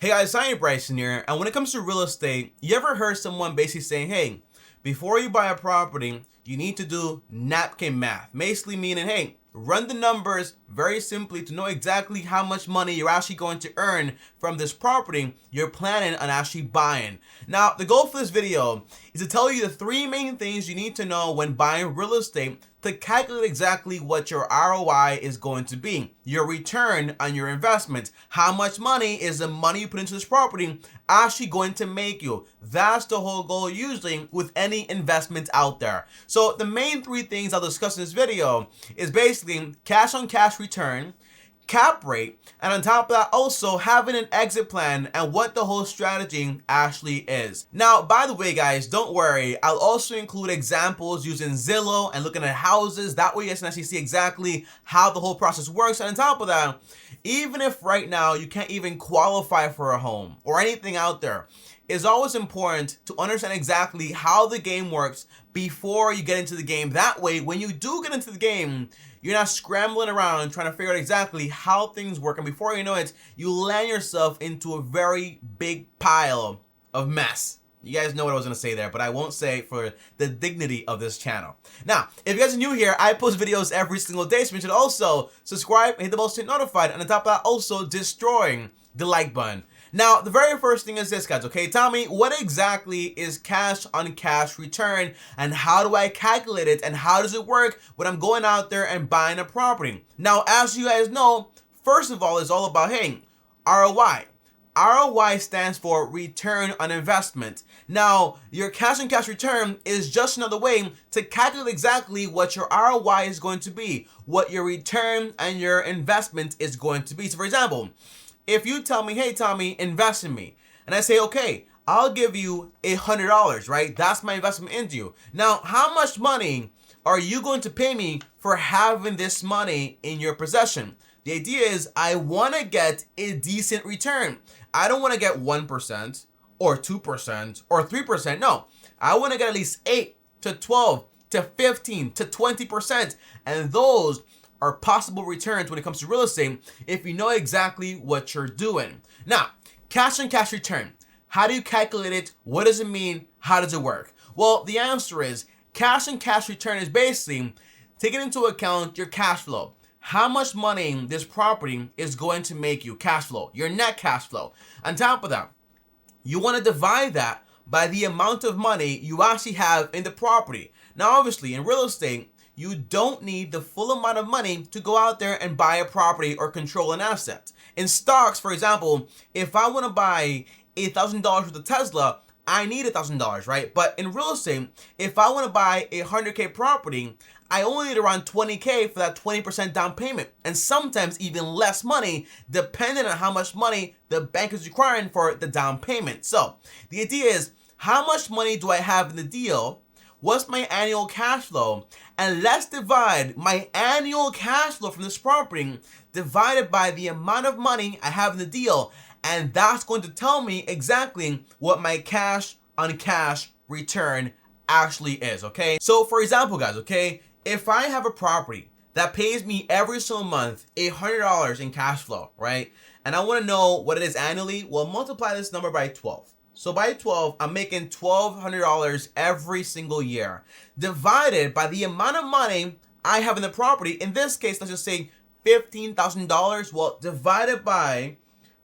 Hey guys, TommyBryson here, and when it comes to real estate, you ever heard someone basically saying, hey, before you buy a property, you need to do napkin math, basically meaning, hey, run the numbers very simply to know exactly how much money you're actually going to earn from this property you're planning on actually buying. Now, the goal for this video is to tell you the three main things you need to know when buying real estate to calculate exactly what your ROI is going to be, your return on your investment. How much money is the money you put into this property actually going to make you? That's the whole goal usually with any investment out there. So the main three things I'll discuss in this video is basically cash on cash return, cap rate, and on top of that also having an exit plan and what the whole strategy actually is. Now, by the way guys, don't worry, I'll also include examples using Zillow and looking at houses. That way you guys can actually see exactly how the whole process works. And on top of that, even if right now you can't even qualify for a home or anything out there, it's always important to understand exactly how the game works before you get into the game. That way, when you do get into the game, you're not scrambling around trying to figure out exactly how things work. And before you know it, you land yourself into a very big pile of mess. You guys know what I was going to say there, but I won't say it for the dignity of this channel. Now, if you guys are new here, I post videos every single day, so you should also subscribe and hit the bell to get notified. And on top of that, also destroying the like button. Now, the very first thing is this, guys, okay? Tommy, what exactly is cash on cash return, and how do I calculate it, and how does it work when I'm going out there and buying a property? Now, as you guys know, first of all, it's all about, hey, ROI. ROI stands for return on investment. Now, your cash on cash return is just another way to calculate exactly what your ROI is going to be, what your return and your investment is going to be. So, for example, if you tell me, hey, Tommy, invest in me, and I say, okay, I'll give you $100, right? That's my investment into you. Now, how much money are you going to pay me for having this money in your possession? The idea is I want to get a decent return. I don't want to get 1% or 2% or 3%. No, I want to get at least 8 to 12 to 15 to 20%. And those are possible returns when it comes to real estate if you know exactly what you're doing. Now, cash on cash return. How do you calculate it? What does it mean? How does it work? Well, the answer is cash on cash return is basically taking into account your cash flow. How much money this property is going to make you, cash flow, your net cash flow. On top of that, you want to divide that by the amount of money you actually have in the property. Now, obviously, in real estate, you don't need the full amount of money to go out there and buy a property or control an asset. In stocks, for example, if I want to buy $1,000 worth of Tesla, I need $1,000, right? But in real estate, if I want to buy a 100K property, I only need around 20K for that 20% down payment, and sometimes even less money, depending on how much money the bank is requiring for the down payment. So the idea is, how much money do I have in the deal? What's my annual cash flow? And let's divide my annual cash flow from this property divided by the amount of money I have in the deal. And that's going to tell me exactly what my cash on cash return actually is, okay? So for example, guys, okay, if I have a property that pays me every single month $100 in cash flow, right? And I want to know what it is annually, well, multiply this number by 12. So by 12, I'm making $1,200 every single year, divided by the amount of money I have in the property. In this case, let's just say $15,000. Well, divided by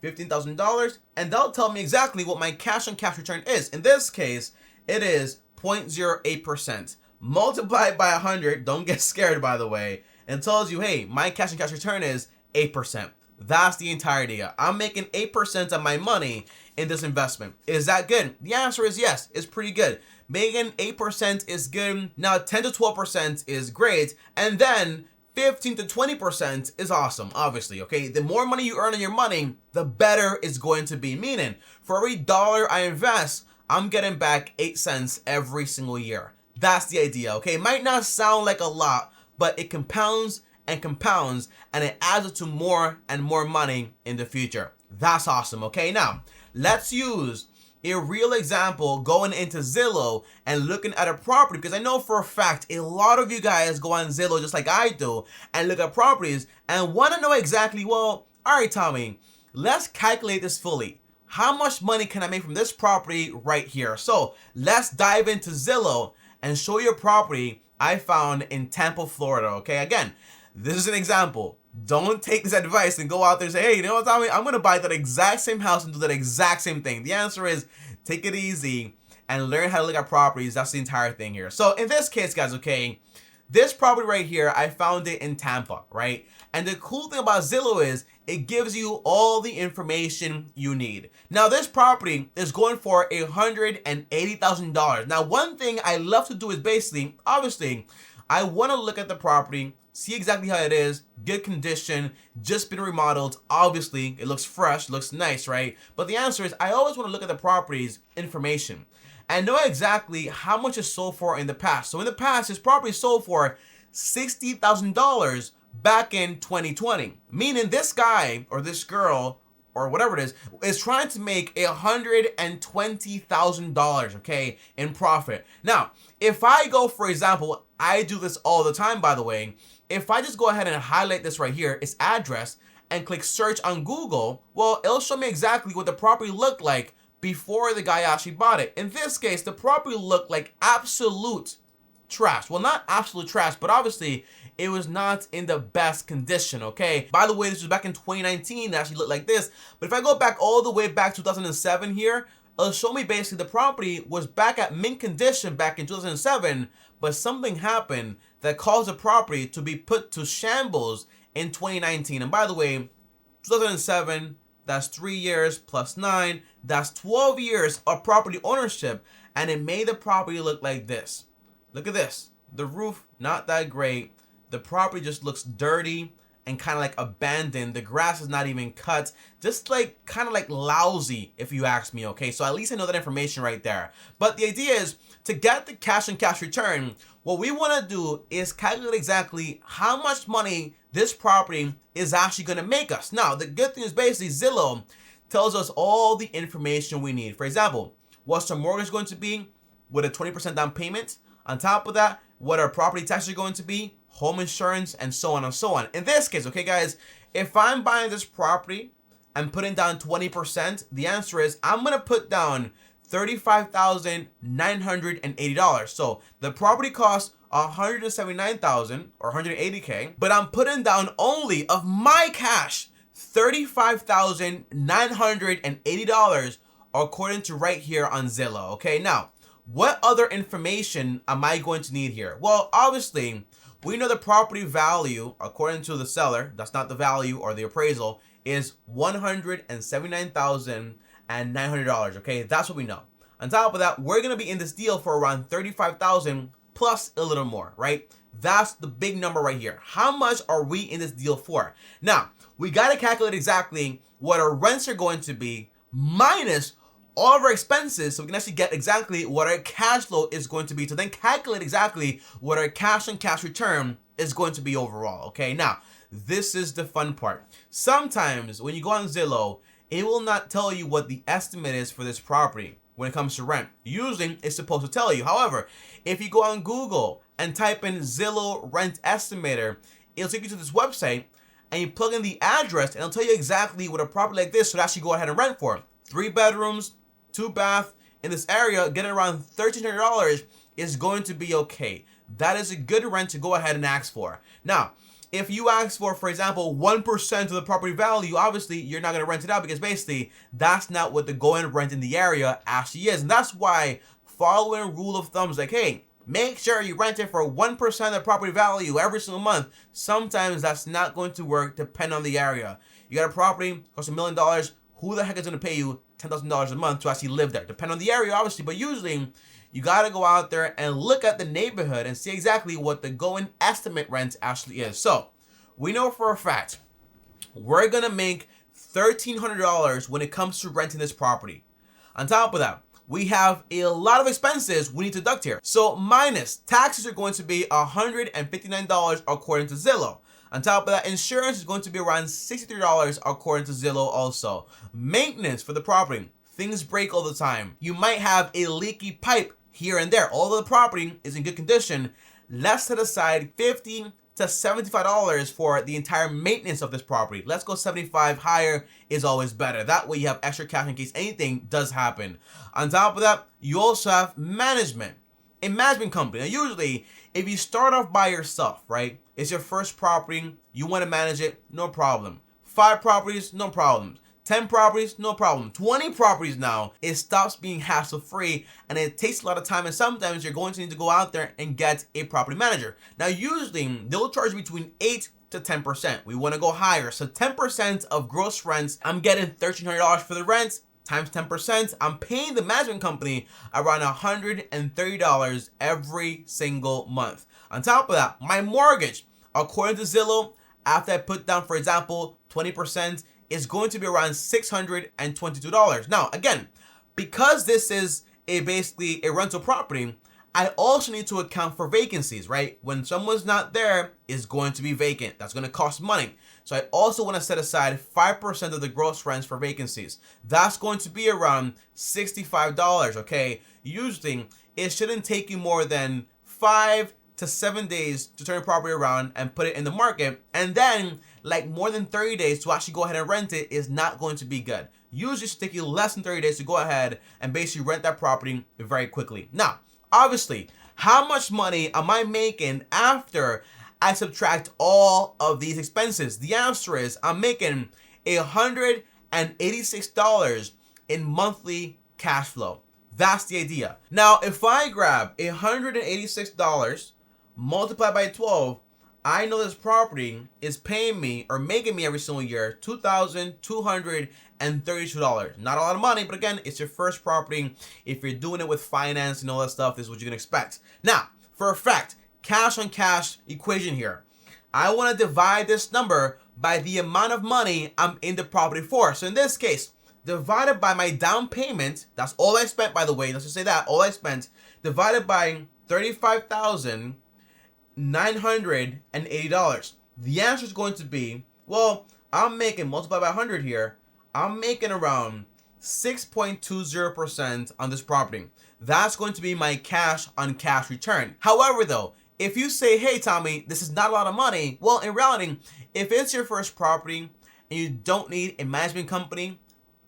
$15,000, and that'll tell me exactly what my cash on cash return is. In this case, it is 0.08%. Multiplied by 100, don't get scared by the way, and tells you, hey, my cash on cash return is 8%. That's the entire idea. I'm making 8% of my money in this investment. Is that good? The answer is yes, it's pretty good. Making 8% is good. Now 10 to 12% is great. And then 15 to 20% is awesome, obviously, okay? The more money you earn on your money, the better it's going to be. Meaning, for every dollar I invest, I'm getting back 8 cents every single year. That's the idea, okay? It might not sound like a lot, but it compounds and compounds, and it adds up to more and more money in the future. That's awesome, okay? Now, let's use a real example going into Zillow and looking at a property, because I know for a fact a lot of you guys go on Zillow just like I do and look at properties and want to know exactly, well, all right, Tommy, let's calculate this fully. how much money can I make from this property right here? So let's dive into Zillow and show you a property I found in Tampa, Florida. Okay, again, this is an example. Don't take this advice and go out there and say, hey, you know what, Tommy, I'm gonna buy that exact same house and do that exact same thing. The answer is take it easy and learn how to look at properties. That's the entire thing here. So in this case, guys, okay, this property right here, I found it in Tampa, right? And the cool thing about Zillow is it gives you all the information you need. Now, this property is going for $180,000. Now, one thing I love to do is basically, obviously, I want to look at the property, see exactly how it is, good condition, just been remodeled. Obviously, it looks fresh, looks nice, right? But the answer is I always want to look at the property's information and know exactly how much it sold for in the past. So in the past, this property sold for $60,000 back in 2020, meaning this guy or this girl or whatever it is trying to make $120,000, okay, in profit. Now, if I go, for example, I do this all the time, by the way, if I just go ahead and highlight this right here, its address, and click search on Google, well, it'll show me exactly what the property looked like before the guy actually bought it. In this case, the property looked like absolute trash. Well, not absolute trash, but obviously it was not in the best condition, okay? By the way, this was back in 2019. It actually looked like this. But if I go back all the way back to 2007 here, it'll show me basically the property was back at mint condition back in 2007, but something happened that caused the property to be put to shambles in 2019. And by the way, 2007, that's 3 years plus 9, that's 12 years of property ownership, and it made the property look like this. Look at this. The roof, not that great. The property just looks dirty and kind of like abandoned. The grass is not even cut. Just like kind of like lousy, if you ask me, okay? So at least I know that information right there. But the idea is to get the cash on cash return, what we want to do is calculate exactly how much money this property is actually going to make us. Now, the good thing is basically Zillow tells us all the information we need. For example, what's our mortgage going to be with a 20% down payment? On top of that, what our property taxes are going to be, home insurance, and so on and so on. In this case, okay, guys, if I'm buying this property and putting down 20%, the answer is I'm going to put down $35,980. So the property costs $179,000 or $180K, but I'm putting down only of my cash $35,980 according to right here on Zillow. Okay, now what other information am I going to need here? Well, obviously, we know the property value, according to the seller, that's not the value or the appraisal, is $179,900. Okay, that's what we know. On top of that, we're gonna be in this deal for around $35,000 plus a little more, right? That's the big number right here. How much are we in this deal for? Now, we gotta calculate exactly what our rents are going to be minus all of our expenses, so we can actually get exactly what our cash flow is going to be, to then calculate exactly what our cash on cash return is going to be overall. Okay, now this is the fun part. Sometimes when you go on Zillow, it will not tell you what the estimate is for this property when it comes to rent. Usually it's supposed to tell you. However, if you go on Google and type in Zillow rent estimator, it'll take you to this website and you plug in the address and it'll tell you exactly what a property like this should actually go ahead and rent for. 3 bedrooms, 2 bath in this area, getting around $1,300 is going to be okay. That is a good rent to go ahead and ask for. Now, if you ask for example, 1% of the property value, obviously you're not going to rent it out because basically that's not what the going rent in the area actually is. And that's why following rule of thumb is like, hey, make sure you rent it for 1% of the property value every single month. Sometimes that's not going to work depending on the area. You got a property, costs $1 million. Who the heck is going to pay you $10,000 a month to actually live there? Depending on the area, obviously, but usually you got to go out there and look at the neighborhood and see exactly what the going estimate rent actually is. So we know for a fact we're going to make $1,300 when it comes to renting this property. On top of that, we have a lot of expenses we need to deduct here. So minus taxes are going to be $159 according to Zillow. On top of that, insurance is going to be around $63 according to Zillow also. Maintenance for the property. Things break all the time. You might have a leaky pipe here and there. Although the property is in good condition, let's set aside $50 to $75 for the entire maintenance of this property. Let's go 75. Higher is always better. That way you have extra cash in case anything does happen. On top of that, you also have management. A management company. Now usually, if you start off by yourself, right? It's your first property, you want to manage it, no problem. 5 properties, no problem. 10 properties, no problem. 20 properties now, it stops being hassle-free and it takes a lot of time, and sometimes you're going to need to go out there and get a property manager. Now usually, they'll charge between 8 to 10%. We want to go higher. So 10% of gross rents, I'm getting $1,300 for the rent, times 10%, I'm paying the management company around $130 every single month. On top of that, my mortgage, according to Zillow, after I put down, for example, 20%, is going to be around $622. Now, again, because this is basically a rental property, I also need to account for vacancies, right? When someone's not there, it's going to be vacant. That's going to cost money. So I also want to set aside 5% of the gross rents for vacancies. That's going to be around $65, okay? Usually, it shouldn't take you more than 5 to 7 days to turn a property around and put it in the market. And then, like, more than 30 days to actually go ahead and rent it is not going to be good. Usually, it should take you less than 30 days to go ahead and basically rent that property very quickly. Now, obviously, how much money am I making after I subtract all of these expenses? The answer is I'm making $186 in monthly cash flow. That's the idea. Now, if I grab $186 multiplied by 12, I know this property is paying me or making me every single year $2,232. Not a lot of money, but again, it's your first property. If you're doing it with finance and all that stuff, this is what you can expect. Now, for a fact, cash on cash equation here. I want to divide this number by the amount of money I'm in the property for. So in this case, divided by my down payment, that's all I spent, by the way, let's just say that, all I spent, divided by $35,980. The answer is going to be, well, I'm making, multiplied by 100 here, I'm making around 6.20% on this property. That's going to be my cash on cash return. However, though, if you say, hey, Tommy, this is not a lot of money, well, in reality, if it's your first property and you don't need a management company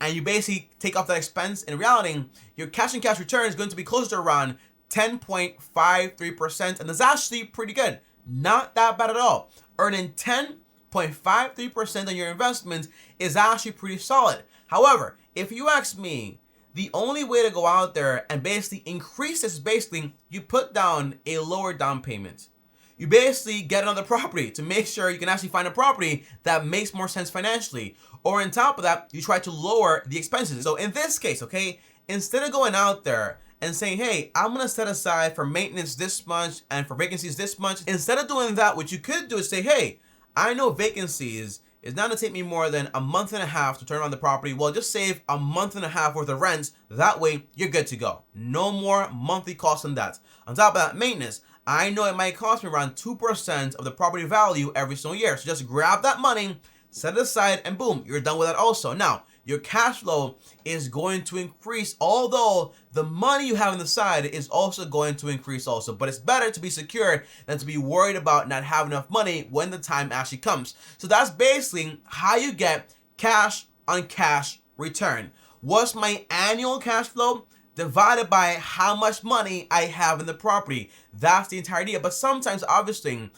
and you basically take off that expense, in reality, your cash on cash return is going to be closer to around 10.53%, and that's actually pretty good. Not that bad at all. Earning 10.53% on your investment is actually pretty solid. However, if you ask me, the only way to go out there and basically increase this is basically you put down a lower down payment. You basically get another property to make sure you can actually find a property that makes more sense financially. Or on top of that, you try to lower the expenses. So in this case, okay, instead of going out there and saying, hey, I'm gonna set aside for maintenance this much and for vacancies this much, instead of doing that, what you could do is say, hey, I know vacancies is not gonna take me more than a month and a half to turn around the property. Well, just save a month and a half worth of rent. That way, you're good to go. No more monthly costs on that. On top of that, maintenance. I know it might cost me around 2% of the property value every single year. So just grab that money, set it aside, and boom, you're done with that also. Now, your cash flow is going to increase, although the money you have on the side is also going to increase also. But it's better to be secure than to be worried about not having enough money when the time actually comes. So that's basically how you get cash on cash return. What's my annual cash flow? Divided by how much money I have in the property. That's the entire idea. But sometimes, obviously,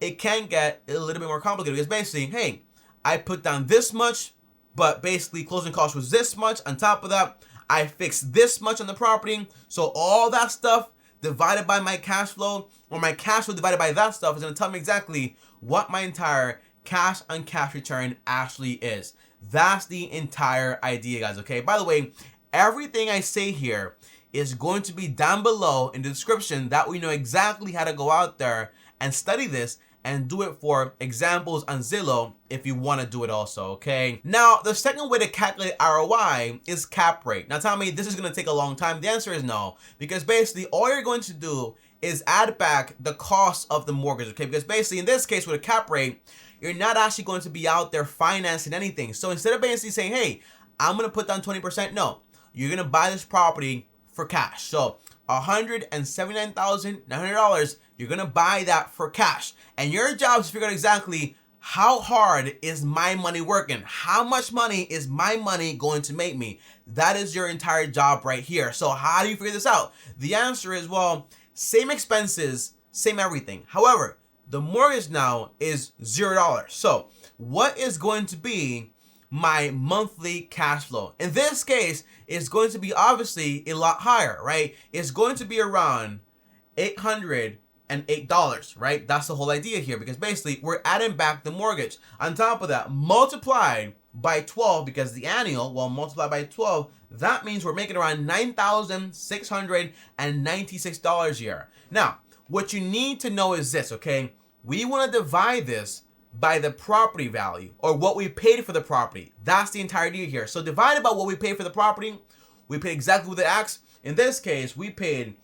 it can get a little bit more complicated. Because basically, hey, I put down this much, but basically closing cost was this much. On top of that, I fixed this much on the property. So all that stuff divided by my cash flow, or my cash flow divided by that stuff, is going to tell me exactly what my entire cash on cash return actually is. That's the entire idea, guys, okay? By the way, everything I say here is going to be down below in the description. That we know exactly how to go out there and study this and do it for examples on Zillow if you want to do it also, okay? Now, the second way to calculate ROI is cap rate. Now, tell me, this is going to take a long time. The answer is no, because basically all you're going to do is add back the cost of the mortgage, okay? Because basically in this case with a cap rate, you're not actually going to be out there financing anything. So instead of basically saying, hey, I'm going to put down 20%, no. You're going to buy this property for cash. So $179,900, you're gonna buy that for cash. And your job is to figure out exactly how hard is my money working? How much money is my money going to make me? That is your entire job right here. So how do you figure this out? The answer is, well, same expenses, same everything. However, the mortgage now is $0. So what is going to be my monthly cash flow? In this case, it's going to be obviously a lot higher, right? It's going to be around $808, right? That's the whole idea here, because basically we're adding back the mortgage. On top of that, multiplied by 12, because the annual, well, multiplied by 12, that means we're making around $9,696 a year. Now, what you need to know is this, okay? We want to divide this by the property value, or what we paid for the property. That's the entire idea here. So divided by what we paid for the property, we paid exactly what it asks. In this case, we paid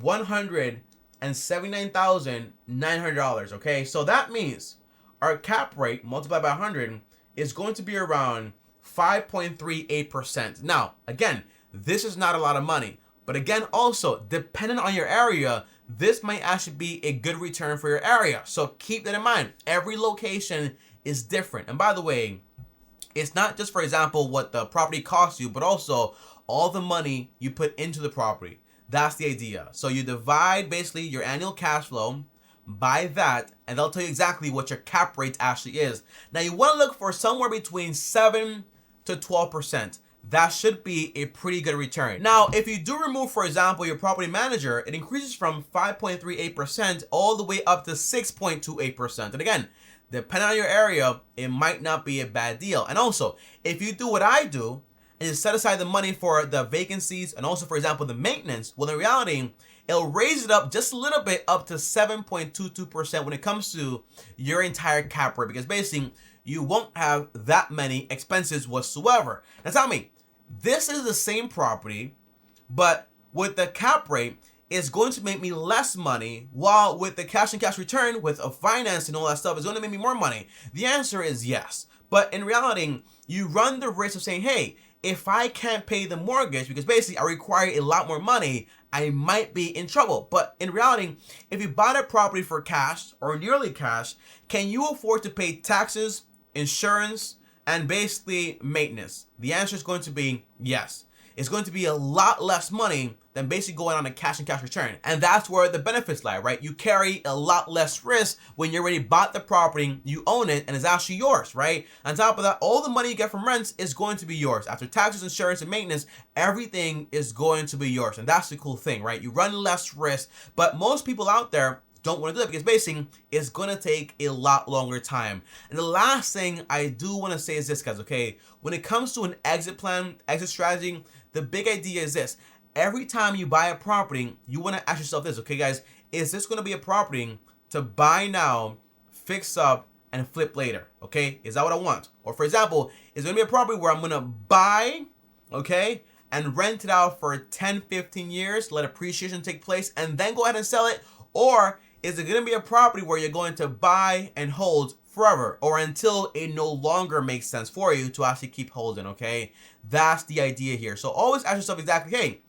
$179,900, okay? So that means our cap rate multiplied by 100 is going to be around 5.38%. Now, again, this is not a lot of money, but again, also, depending on your area, this might actually be a good return for your area. So keep that in mind. Every location is different. And by the way, it's not just, for example, what the property costs you, but also all the money you put into the property. That's the idea. So you divide basically your annual cash flow by that, and they'll tell you exactly what your cap rate actually is. Now you want to look for somewhere between 7 to 12%. That should be a pretty good return. Now, if you do remove, for example, your property manager, it increases from 5.38% all the way up to 6.28%. And again, depending on your area, it might not be a bad deal. And also, if you do what I do, and you set aside the money for the vacancies and also, for example, the maintenance, well, in reality, it'll raise it up just a little bit up to 7.22% when it comes to your entire cap rate, because basically, you won't have that many expenses whatsoever. Now tell me, this is the same property, but with the cap rate, it's going to make me less money, while with the cash and cash return, with a finance and all that stuff, it's going to make me more money. The answer is yes. But in reality, you run the risk of saying, hey, if I can't pay the mortgage, because basically I require a lot more money, I might be in trouble. But in reality, if you bought a property for cash or nearly cash, can you afford to pay taxes, insurance, and basically maintenance? The answer is going to be yes. It's going to be a lot less money than basically going on a cash and cash return. And that's where the benefits lie, right? You carry a lot less risk when you already bought the property, you own it, and it's actually yours, right? On top of that, all the money you get from rents is going to be yours. After taxes, insurance, and maintenance, everything is going to be yours. And that's the cool thing, right? You run less risk, but most people out there don't want to do that because basically it's going to take a lot longer time. And the last thing I do want to say is this, guys, okay? When it comes to an exit plan, exit strategy, the big idea is this. Every time you buy a property, you want to ask yourself this, okay, guys? Is this going to be a property to buy now, fix up, and flip later, okay? Is that what I want? Or for example, is it going to be a property where I'm going to buy, okay, and rent it out for 10, 15 years, let appreciation take place, and then go ahead and sell it? Or is it going to be a property where you're going to buy and hold forever, or until it no longer makes sense for you to actually keep holding, okay? That's the idea here. So always ask yourself exactly, hey,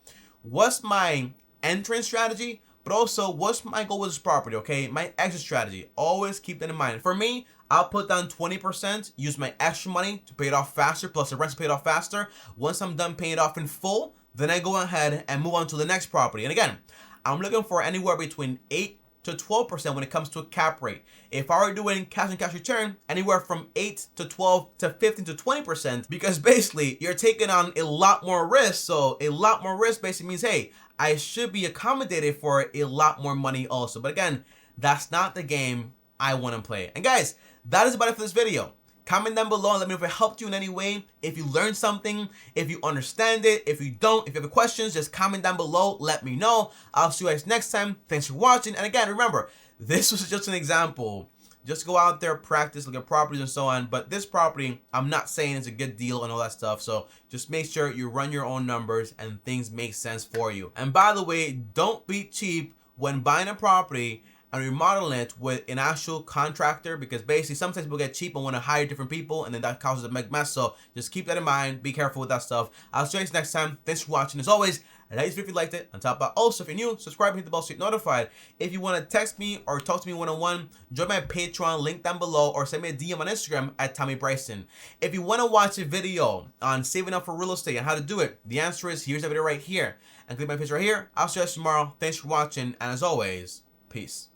what's my entrance strategy, but also what's my goal with this property, okay? My exit strategy. Always keep that in mind. For me, I'll put down 20%, use my extra money to pay it off faster, plus the rent's paid off faster. Once I'm done paying it off in full, then I go ahead and move on to the next property. And again, I'm looking for anywhere between 8 to 12% when it comes to a cap rate. If I were doing cash and cash return, anywhere from 8 to 12 to 15 to 20%, because basically you're taking on a lot more risk. So a lot more risk basically means, hey, I should be accommodated for a lot more money also. But again, that's not the game I want to play. And guys, that is about it for this video. Comment down below and let me know if it helped you in any way, if you learned something, if you understand it. If you don't, if you have questions, just comment down below, let me know. I'll see you guys next time. Thanks for watching. And again, remember, this was just an example. Just go out there, practice, look at properties and so on. But this property, I'm not saying it's a good deal and all that stuff. So just make sure you run your own numbers and things make sense for you. And by the way, don't be cheap when buying a property and remodeling it with an actual contractor, because basically sometimes people get cheap and want to hire different people, and then that causes a big mess. So just keep that in mind. Be careful with that stuff. I'll see you guys next time. Thanks for watching. As always, And if you liked it, on top of that, also if you're new, subscribe and hit the bell so you're notified. If you want to text me or talk to me one-on-one, join my Patreon link down below or send me a DM on Instagram at TommyBryson. If you want to watch a video on saving up for real estate and how to do it, the answer is here's the video right here. And click my picture right here. I'll see you guys tomorrow. Thanks for watching, and as always, peace.